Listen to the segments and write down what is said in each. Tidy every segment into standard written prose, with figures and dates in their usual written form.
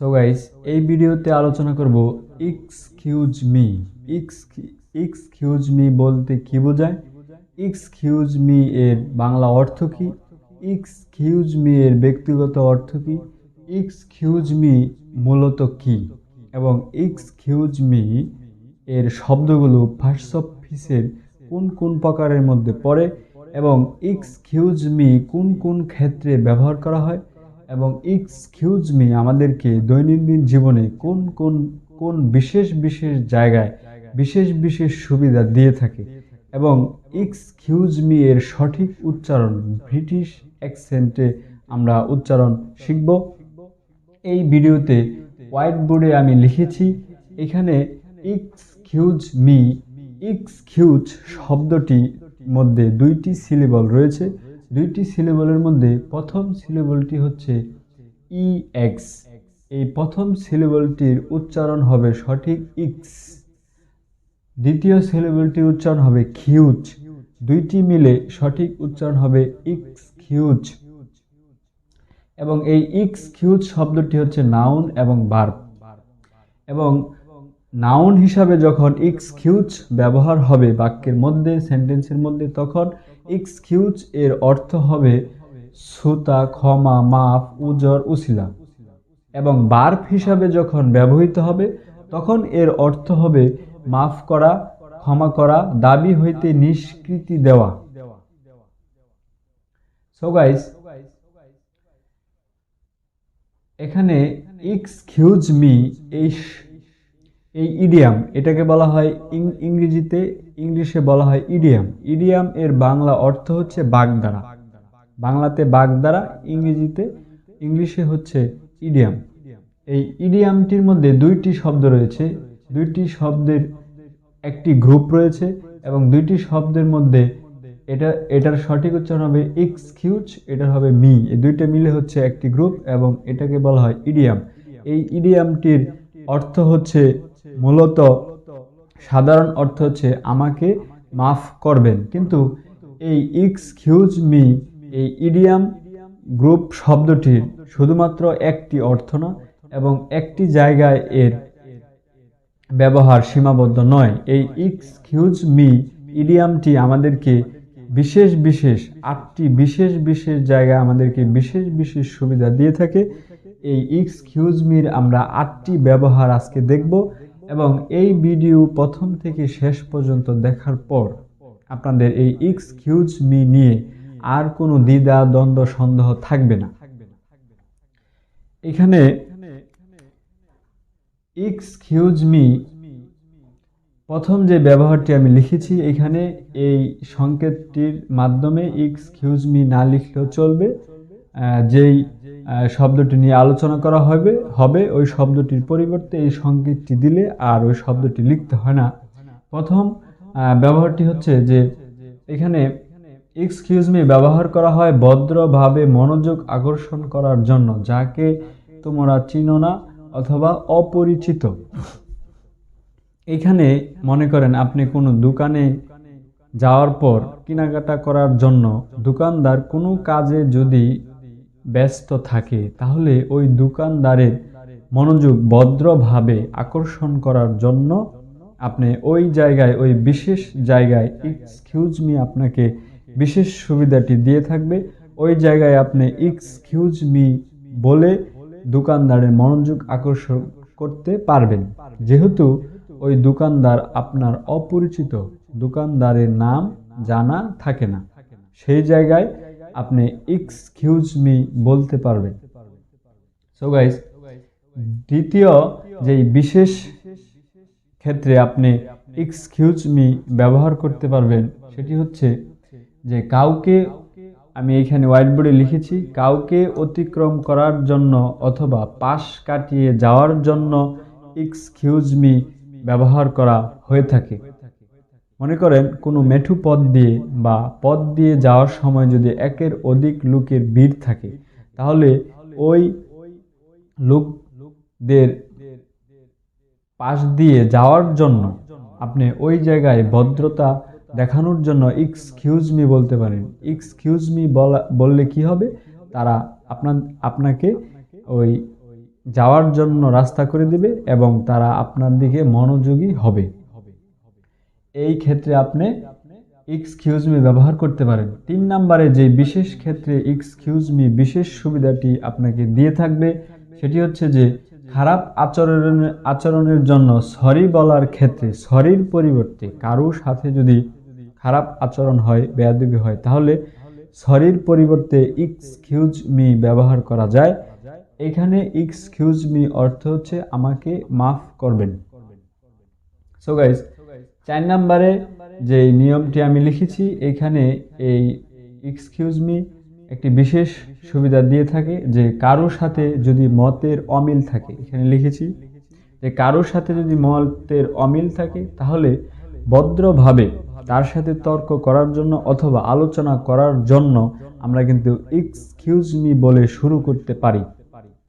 So guys, এই ভিডিওতে আলোচনা করব এক্সকিউজ মি। এক্সকিউজ মি বলতে কি বোঝায়, এক্সকিউজ মি এর বাংলা অর্থ কি, এক্সকিউজ মি এর ব্যক্তিগত অর্থ কি, এক্সকিউজ মি মূলত কি, এবং এক্সকিউজ মি এর শব্দগুলো ফার্স্ট অফিসের কোন কোন প্রকারের মধ্যে পড়ে, এবং এক্সকিউজ মি কোন কোন ক্ষেত্রে ব্যবহার করা হয়, এবং এক্সকিউজ মি আমাদেরকে দৈনন্দিন জীবনে কোন কোন কোন বিশেষ বিশেষ জায়গায় বিশেষ বিশেষ সুবিধা দিয়ে থাকে, এবং এক্সকিউজ মি এর সঠিক উচ্চারণ ব্রিটিশ অ্যাকসেন্টে আমরা উচ্চারণ শিখব। এই ভিডিওতে হোয়াইট বোর্ডে আমি লিখেছি, এখানে এক্সকিউজ মি, এক্সকিউজ শব্দটি মধ্যে দুইটি সিলেবল রয়েছে। দুইটি সিলেবলের মধ্যে প্রথম সিলেবলটি হচ্ছে ই এক্স। এই প্রথম সিলেবলটির উচ্চারণ হবে সঠিক ইক্স, দ্বিতীয় সিলেবলটির উচ্চারণ হবে খিউজ। দুইটি মিলে সঠিক উচ্চারণ হবে এক্সকিউজ। এবং এই এক্সকিউজ শব্দটি হচ্ছে নাউন এবং ভার্ব, এবং নাউন হিসাবে যখন এক্সকিউজ ব্যবহার হবে বাক্যের মধ্যে, সেন্টেন্সের মধ্যে, তখন এক্সকিউজ এর অর্থ হবে ছুতা, ক্ষমা, মাফ, উজর, উসিলা। এবং ভার্ব হিসাবে যখন ব্যবহৃত হবে তখন এর অর্থ হবে মাফ করা, ক্ষমা করা, দাবি হইতে নিষ্কৃতি দেওয়া। সো গাইস, এখানে এক্সকিউজ মি এই ইডিয়াম, এটাকে বলা হয় ইংলিশে বলা হয় ইডিয়াম। ইডিয়াম এর বাংলা অর্থ হচ্ছে বাগধারা। বাংলাতে বাগধারা, ইংলিশে হচ্ছে ইডিয়াম। এই ইডিয়ামটির মধ্যে দুইটি শব্দ রয়েছে, দুইটি শব্দের একটি গ্রুপ রয়েছে, এবং দুইটি শব্দের মধ্যে এটার সঠিক উচ্চারণ হবে এক্সকিউজ, এটার হবে মি। এই দুইটা মিলে হচ্ছে একটি গ্রুপ, এবং এটাকে বলা হয় ইডিয়াম। এই ইডিয়ামটির অর্থ হচ্ছে মূলত, সাধারণ অর্থ হচ্ছে আমাকে মাফ করবেন। কিন্তু এই এক্সকিউজ মি, এই ইডিয়াম গ্রুপ শব্দটির শুধুমাত্র একটি অর্থ না, এবং একটি জায়গায় এর ব্যবহার সীমাবদ্ধ নয়। এই এক্সকিউজ মি ইডিয়ামটি আমাদেরকে বিশেষ বিশেষ 8টি বিশেষ বিশেষ জায়গায় আমাদেরকে বিশেষ বিশেষ সুবিধা দিয়ে থাকে। এই এক্সকিউজ মির আমরা 8টি ব্যবহার আজকে দেখব, এবং এই ভিডিও প্রথম থেকে শেষ পর্যন্ত দেখার পর আপনাদের এই এক্সকিউজ মি নিয়ে আর কোনো দ্বিধা, দ্বন্দ্ব, সন্দেহ থাকবে না। এখানে এক্সকিউজ মি প্রথম যে ব্যবহারটি আমি লিখেছি, এখানে এই সংকেতটির মাধ্যমে এক্সকিউজ মি না লিখলেও চলবে। যেই শব্দটি নিয়ে আলোচনা করা হবে ওই শব্দটির পরিবর্তে এই সংকেতটি দিলে আর ওই শব্দটি লিখতে হয় না। প্রথম ব্যবহারটি হচ্ছে যে এখানে এক্সকিউজ মি ব্যবহার করা হয় ভদ্রভাবে মনোযোগ আকর্ষণ করার জন্য, যাকে তোমরা চিনো না অথবা অপরিচিত। এখানে মনে করেন আপনি কোনো দোকানে যাওয়ার পর কেনাকাটা করার জন্য দোকানদার কোনো কাজে যদি ব্যস্ত থাকে, তাহলে ওই দোকানদারের মনোযোগ ভদ্রভাবে আকর্ষণ করার জন্য আপনি ওই জায়গায়, ওই বিশেষ জায়গায় এক্সকিউজ মি আপনাকে বিশেষ সুবিধাটি দিয়ে থাকবে। ওই জায়গায় আপনি এক্সকিউজ মি বলে দোকানদারের মনোযোগ আকর্ষণ করতে পারবেন। যেহেতু ওই দোকানদার আপনার অপরিচিত, দোকানদারের নাম জানা থাকে না, সেই জায়গায় আপনি এক্সকিউজ মি বলতে পারবেন। সো গাইস, দ্বিতীয় যেই বিশেষ ক্ষেত্রে আপনি এক্সকিউজ মি ব্যবহার করতে পারবেন সেটি হচ্ছে যে কাউকে, আমি এখানে হোয়াইট বোর্ডে লিখেছি, কাউকে অতিক্রম করার জন্য অথবা পাশ কাটিয়ে যাওয়ার জন্য এক্সকিউজ মি ব্যবহার করা হয়ে থাকে। মনে করেন কোনো মেঠু পথ দিয়ে বা পথ দিয়ে যাওয়ার সময় যদি একের অধিক লোকের ভিড় থাকে, তাহলে ওই লোকদের পাশ দিয়ে যাওয়ার জন্য আপনি ওই জায়গায় ভদ্রতা দেখানোর জন্য এক্সকিউজ মি বলতে পারেন। এক্সকিউজ মি বললে কি হবে, তারা আপনাকে ওই যাওয়ার জন্য রাস্তা করে দিবে এবং তারা আপনার দিকে মনোযোগী হবে। এই ক্ষেত্রে আপনি এক্সকিউজ মি ব্যবহার করতে পারেন। 3 নম্বরে যে বিশেষ ক্ষেত্রে এক্সকিউজ মি বিশেষ সুবিধাটি আপনাকে দিয়ে থাকবে সেটি হচ্ছে যে খারাপ আচরণের জন্য সরি বলার ক্ষেত্রে সরির পরিবর্তে কারো সাথে যদি খারাপ আচরণ হয়, বেয়াদবি হয়, তাহলে সরির পরিবর্তে এক্সকিউজ মি ব্যবহার করা যায়। এখানে এক্সকিউজ মি অর্থ হচ্ছে আমাকে মাফ করবেন। সো গাইস, 4 নম্বরে যে নিয়মটি আমি লিখেছি এখানে এই এক্সকিউজ মি একটি বিশেষ সুবিধা দিয়ে থাকে যে কারোর সাথে যদি মতের অমিল থাকে, এখানে লিখেছি যে কারোর সাথে যদি মতের অমিল থাকে তাহলে ভদ্রভাবে তার সাথে তর্ক করার জন্য অথবা আলোচনা করার জন্য আমরা কিন্তু এক্সকিউজ মি বলে শুরু করতে পারি।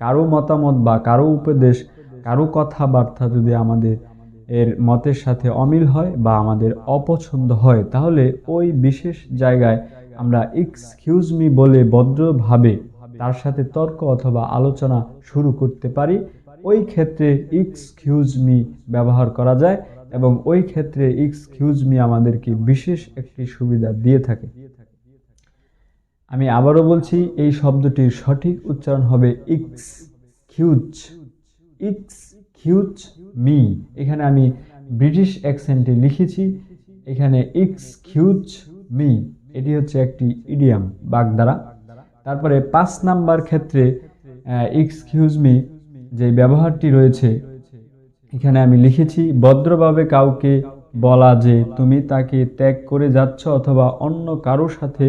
কারো মতামত বা কারো উপদেশ, কারো কথাবার্তা যদি আমাদের এর মতের সাথে অমিল হয় বা আমাদের অপছন্দ হয়, তাহলে ওই বিশেষ জায়গায় আমরা এক্সকিউজ মি বলে ভদ্রভাবে তার সাথে তর্ক অথবা আলোচনা শুরু করতে পারি। ওই ক্ষেত্রে এক্সকিউজ মি ব্যবহার করা যায় এবং ওই ক্ষেত্রে এক্সকিউজ মি আমাদেরকে বিশেষ একটি সুবিধা দিয়ে থাকে। আমি আবারও বলছি, এই শব্দটির সঠিক উচ্চারণ হবে এক্সকিউজ, এক্সকিউজ মি। এখানে আমি ব্রিটিশ অ্যাকসেন্টে লিখেছি, এখানে এক্সকিউজ মি এটি হচ্ছে একটি ইডিয়াম, বাগধারা। তারপরে 5 নাম্বার ক্ষেত্রে এক্সকিউজ মি যে ব্যবহারটি রয়েছে এখানে আমি লিখেছি ভদ্রভাবে কাউকে বলা যে তুমি তাকে ত্যাগ করে যাচ্ছ অথবা অন্য কারোর সাথে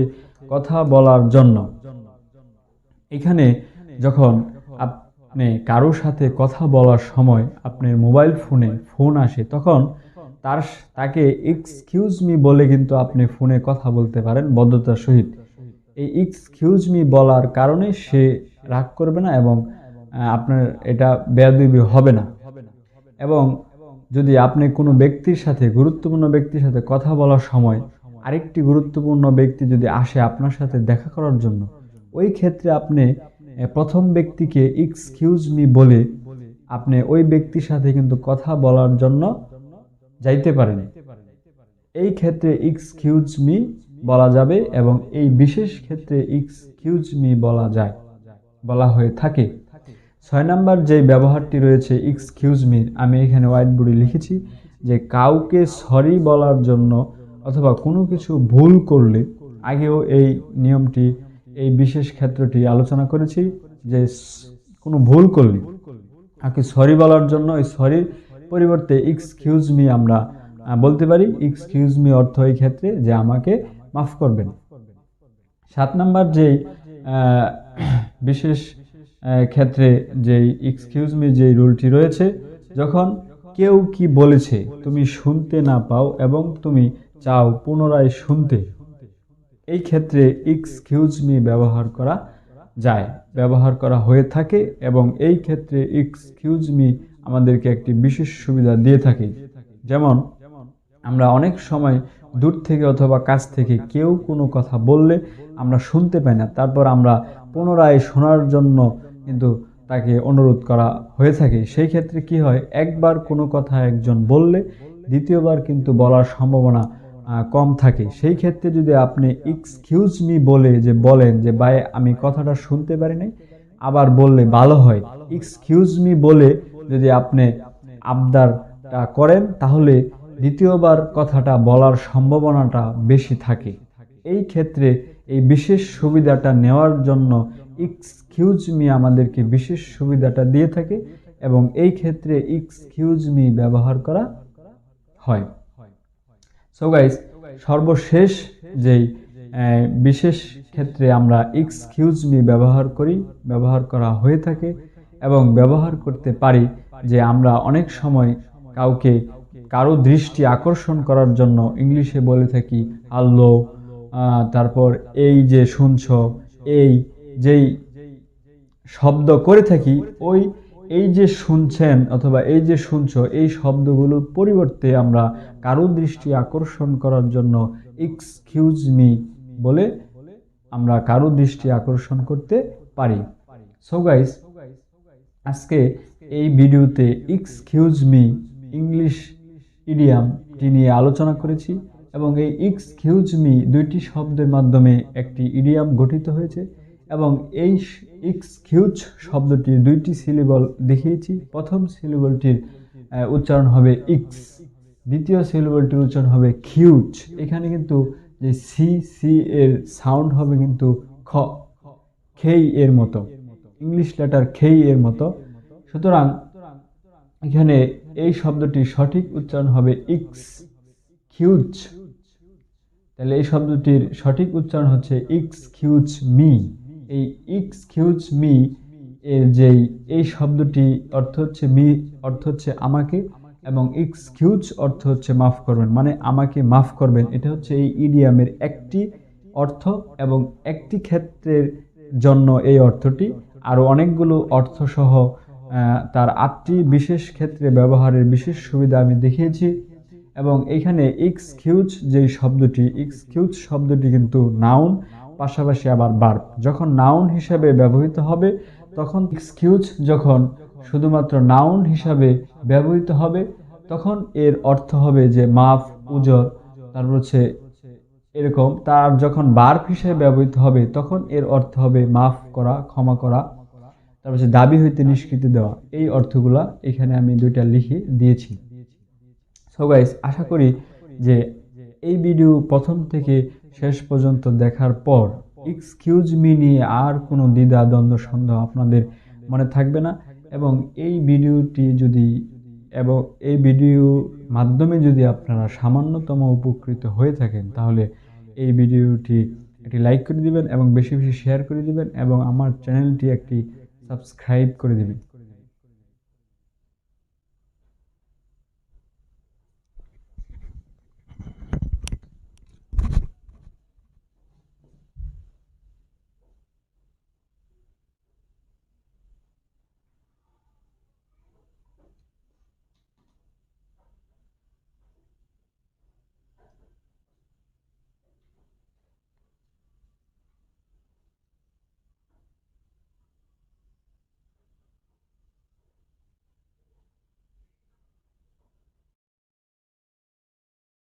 কথা বলার জন্য। এখানে যখন আপনি কারোর সাথে কথা বলার সময় আপনার মোবাইল ফোনে ফোন আসে, তখন তাকে এক্সকিউজ মি বলে কিন্তু আপনি ফোনে কথা বলতে পারেন ভদ্রতার সহিত। এই এক্সকিউজ মি বলার কারণে সে রাগ করবে না এবং আপনার এটা বেয়াদবি হবে না। এবং যদি আপনি কোনো ব্যক্তির সাথে, গুরুত্বপূর্ণ ব্যক্তির সাথে কথা বলার সময় আরেকটি গুরুত্বপূর্ণ ব্যক্তি যদি আসে আপনার সাথে দেখা করার জন্য, ওই ক্ষেত্রে আপনি প্রথম ব্যক্তিকে এক্সকিউজ মি বলে আপনি ওই ব্যক্তির সাথে কিন্তু কথা বলার জন্য যাইতে পারেন। এই ক্ষেত্রে এক্সকিউজ মি বলা যাবে এবং এই বিশেষ ক্ষেত্রে এক্সকিউজ মি বলা হয়ে থাকে। 6 নাম্বার যে ব্যবহারটি রয়েছে এক্সকিউজ মির, আমি এখানে হোয়াইট বোর্ডে লিখেছি যে কাউকে সরি বলার জন্য অথবা কোনো কিছু ভুল করলে, আগেও এই নিয়মটি, এই বিশেষ ক্ষেত্রটি আলোচনা করেছি যে কোনো ভুল করলে তাকে সরি বলার জন্য ওই সরির পরিবর্তে এক্সকিউজ মি আমরা বলতে পারি। এক্সকিউজ মি অর্থ এই ক্ষেত্রে যে আমাকে মাফ করবেন। 7 নাম্বার যেই বিশেষ ক্ষেত্রে যেই এক্সকিউজ মি যেই রুলটি রয়েছে, যখন কেউ কি বলেছে তুমি শুনতে না পাও এবং তুমি চাও পুনরায় শুনতে, এই ক্ষেত্রে এক্সকিউজ মি ব্যবহার করা হয়ে থাকে এবং এই ক্ষেত্রে এক্সকিউজ মি আমাদেরকে একটি বিশেষ সুবিধা দিয়ে থাকে। যেমন আমরা অনেক সময় দূর থেকে অথবা কাছ থেকে কেউ কোনো কথা বললে আমরা শুনতে পাই না, তারপর আমরা পুনরায় শোনার জন্য কিন্তু তাকে অনুরোধ করা হয়ে থাকে। সেই ক্ষেত্রে কি হয়, একবার কোনো কথা একজন বললে দ্বিতীয়বার কিন্তু বলার সম্ভাবনা কম থাকে। সেই ক্ষেত্রে যদি আপনি এক্সকিউজ মি বলে যে বলেন যে ভাই আমি কথাটা শুনতে পারি নাই, আবার বললে ভালো হয়। এক্সকিউজ মি বলে যদি আপনি আবদারটা করেন তাহলে দ্বিতীয়বার কথাটা বলার সম্ভাবনাটা বেশি থাকে। এই ক্ষেত্রে এই বিশেষ সুবিধাটা নেওয়ার জন্য এক্সকিউজ মি আমাদেরকে বিশেষ সুবিধাটা দিয়ে থাকে এবং এই ক্ষেত্রে এক্সকিউজ মি ব্যবহার করা হয়। সো গাইস, সর্বশেষ যেই বিশেষ ক্ষেত্রে আমরা এক্সকিউজ মি ব্যবহার করা হয়ে থাকে এবং ব্যবহার করতে পারি যে আমরা অনেক সময় কারো দৃষ্টি আকর্ষণ করার জন্য ইংলিশে বলে থাকি হ্যালো, তারপর এই যে শুনছো, এই যেই শব্দ করে থাকি, এই যে শুনছেন অথবা এই যে শুনছো, এই শব্দগুলোর পরিবর্তে আমরা কারো দৃষ্টি আকর্ষণ করার জন্য এক্সকিউজ মি বলে আমরা কারো দৃষ্টি আকর্ষণ করতে পারি। সো গাইস, আজকে এই ভিডিওতে এক্সকিউজ মি ইংলিশ ইডিয়ামটি নিয়ে আলোচনা করেছি এবং এই এক্সকিউজ মি দুইটি শব্দের মাধ্যমে একটি ইডিয়াম গঠিত হয়েছে এবং এই এক্সকিউজ শব্দটির দুইটি সিলেবল দেখিয়েছি। প্রথম সিলেবলটির উচ্চারণ হবে ইক্স, দ্বিতীয় সিলেবলটির উচ্চারণ হবে কিউজ। এখানে কিন্তু যে সি সি এর সাউন্ড হবে কিন্তু খ, খেই এর মতো, ইংলিশ লেটার খেই এর মতো। সুতরাং এখানে এই শব্দটির সঠিক উচ্চারণ হবে এক্সকিউজ। তাহলে এই শব্দটির সঠিক উচ্চারণ হচ্ছে এক্সকিউজ মি। এই এক্সকিউজ মি এর যেই এই শব্দটি অর্থ হচ্ছে মি অর্থ হচ্ছে আমাকে এবং এক্সকিউজ অর্থ হচ্ছে মাফ করবেন, মানে আমাকে মাফ করবেন। এটা হচ্ছে এই ইডিয়ামের একটি অর্থ এবং একটি ক্ষেত্রের জন্য এই অর্থটি, আরও অনেকগুলো অর্থ সহ তার 8টি বিশেষ ক্ষেত্রে ব্যবহারের বিশেষ সুবিধা আমি দেখিয়েছি। এবং এখানে এক্সকিউজ যেই শব্দটি, এক্সকিউজ শব্দটি কিন্তু নাউন, পাশাপাশি আবার ভার্ব। যখন নাউন হিসাবে ব্যবহৃত হবে তখন এক্সকিউজ, যখন শুধুমাত্র নাউন হিসাবে ব্যবহৃত হবে তখন এর অর্থ হবে যে মাফ, উজর, তারপর হচ্ছে এরকম। তার যখন ভার্ব হিসেবে ব্যবহৃত হবে তখন এর অর্থ হবে মাফ করা, ক্ষমা করা, তারপর হচ্ছে দাবি হইতে নিষ্কৃতি দেওয়া। এই অর্থগুলা এখানে আমি দুইটা লিখে দিয়েছি। সো গাইস, আশা করি যে এই ভিডিও প্রথম থেকে শেষ পর্যন্ত দেখার পর এক্সকিউজ মি নিয়ে আর কোনো দ্বিধা দ্বন্দ্ব সন্দেহ আপনাদের মনে থাকবে না। এবং এই ভিডিওর মাধ্যমে যদি আপনারা সামান্যতম উপকৃত হয়ে থাকেন তাহলে এই ভিডিওটি একটি লাইক করে দিবেন এবং বেশি বেশি শেয়ার করে দিবেন এবং আমার চ্যানেলটি একটি সাবস্ক্রাইব করে দিবেন।